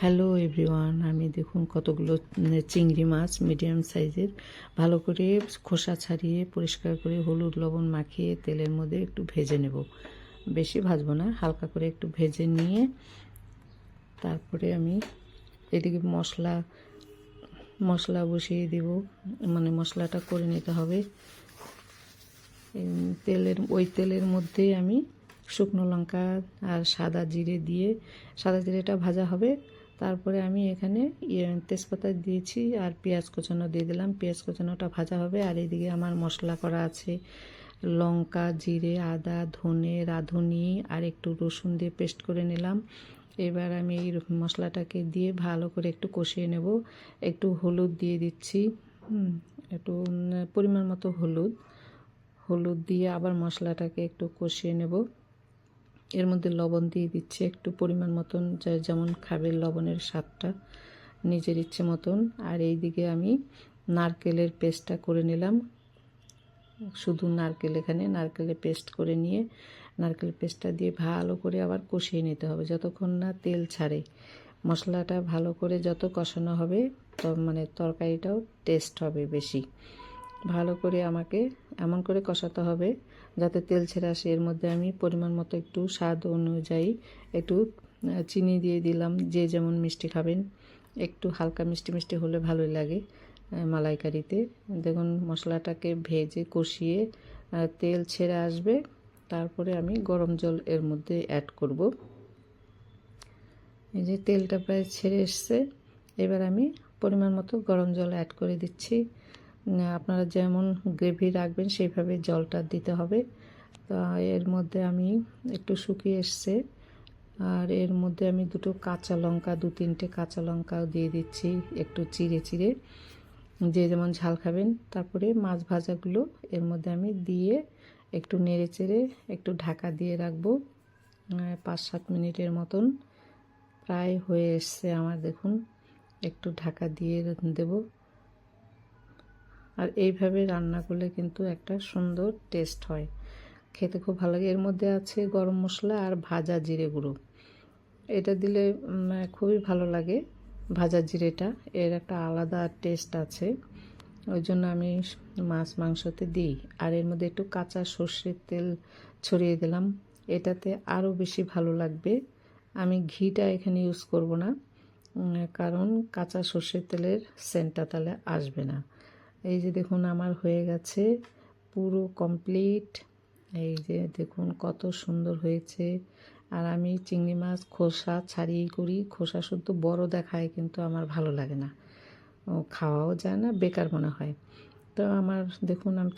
Hello everyone, আমি দেখুন কতগুলো চিংড়ি মাছ মিডিয়াম সাইজের ভালো করে খোসা ছাড়িয়ে পরিষ্কার করে হলুদ লবণ মাখিয়ে তেলের মধ্যে একটু ভেজে নেব। বেশি ভাজবো না, হালকা করে একটু ভেজে নিয়ে তারপরে আমি এদিকে মশলা বসিয়ে দেব। মানে মশলাটা করে নিতে হবে। তেলের মধ্যেই আমি শুকনো লঙ্কা আর সাদা জিরে দিয়ে, সাদা জিরেটা ভাজা হবে। তারপরে আমি এখানে তেজপাতা দিয়েছি আর পেঁয়াজ কুচানো দিয়ে দিলাম। পেঁয়াজ কুচানোটা ভাজা হবে আর এদিকে আমার মশলা করা আছে, লঙ্কা, জিরে, আদা, ধনে, রাঁধুনি আর একটু রসুন দিয়ে পেস্ট করে নিলাম। এবার আমি এই মশলাটাকে দিয়ে ভালো করে একটু কষিয়ে নেব। একটু হলুদ দিয়ে দিচ্ছি, একটু পরিমাণ মতো হলুদ দিয়ে আবার মশলাটাকে একটু কষিয়ে নেব। এর মধ্যে লবণ দিয়ে দিচ্ছি একটু পরিমাণ মতন, যেমন খাবে লবণের স্বাদটা নিজের ইচ্ছে মতন। আর এই দিকে আমি নারকেলের পেস্টটা করে নিলাম, শুধু এখানে নারকেলের পেস্ট করে নিয়ে নারকেলের পেস্টটা দিয়ে ভালো করে আবার কষিয়ে নিতে হবে যতক্ষণ না তেল ছাড়ে। মশলাটা ভালো করে যত কষানো হবে মানে তরকারিটাও টেস্ট হবে বেশি। ভালো করে আমাকে এমন করে কষাতে হবে যাতে তেল ছেড়ে আসে। এর মধ্যে আমি পরিমাণ মতো একটু স্বাদ অনুযায়ী একটু চিনি দিয়ে দিলাম, যে যেমন মিষ্টি খাবেন। একটু হালকা মিষ্টি মিষ্টি হলে ভালোই লাগে মালাইকারিতে। দেখুন মশলাটাকে ভেজে কষিয়ে তেল ছেড়ে আসবে, তারপরে আমি গরম জল এর মধ্যে অ্যাড করব। এই যে তেলটা প্রায় ছেড়ে এসছে, এবার আমি পরিমাণ মতো গরম জল অ্যাড করে দিচ্ছি। আপনারা যেমন গ্রেভি রাখবেন সেইভাবে জলটা দিতে হবে। তো এর মধ্যে আমি একটু শুকিয়ে এসছে আর এর মধ্যে আমি দু তিনটে কাঁচা লঙ্কাও দিয়ে দিচ্ছি একটু চিড়ে যে যেমন ঝাল খাবেন। তারপরে মাছ ভাজাগুলো এর মধ্যে আমি দিয়ে একটু নেড়ে চেড়ে একটু ঢাকা দিয়ে রাখবো 5-7 মিনিটের মতন। প্রায় হয়ে এসছে আমার, দেখুন একটু ঢাকা দিয়ে দেব। আর এইভাবে রান্না করলে কিন্তু একটা সুন্দর টেস্ট হয়, খেতে খুব ভালো লাগে। এর মধ্যে আছে গরম মশলা আর ভাজা জিরে গুঁড়ো, এটা দিলে খুবই ভালো লাগে। ভাজা জিরেটা এর একটা আলাদা টেস্ট আছে, ওই জন্য আমি মাংসতে দিই। আর এর মধ্যে একটু কাঁচা সর্ষের তেল ছড়িয়ে দিলাম, এটাতে আরও বেশি ভালো লাগবে। আমি ঘিটা এখানে ইউজ করব না, কারণ কাঁচা সর্ষের তেলের সেন্টটা তাহলে আসবে না। এই যে দেখুন আমার হয়ে গেছে পুরো কমপ্লিট। এই যে দেখুন কত সুন্দর হয়েছে। আর আমি চিংড়ি মাছ খোসা ছাড়িয়েই করি, খোসা শুদ্ধ বড় দেখায় কিন্তু আমার ভালো লাগে না, খাওয়াও যায় না, বেকার মনে হয়। তো আমার দেখুন আমি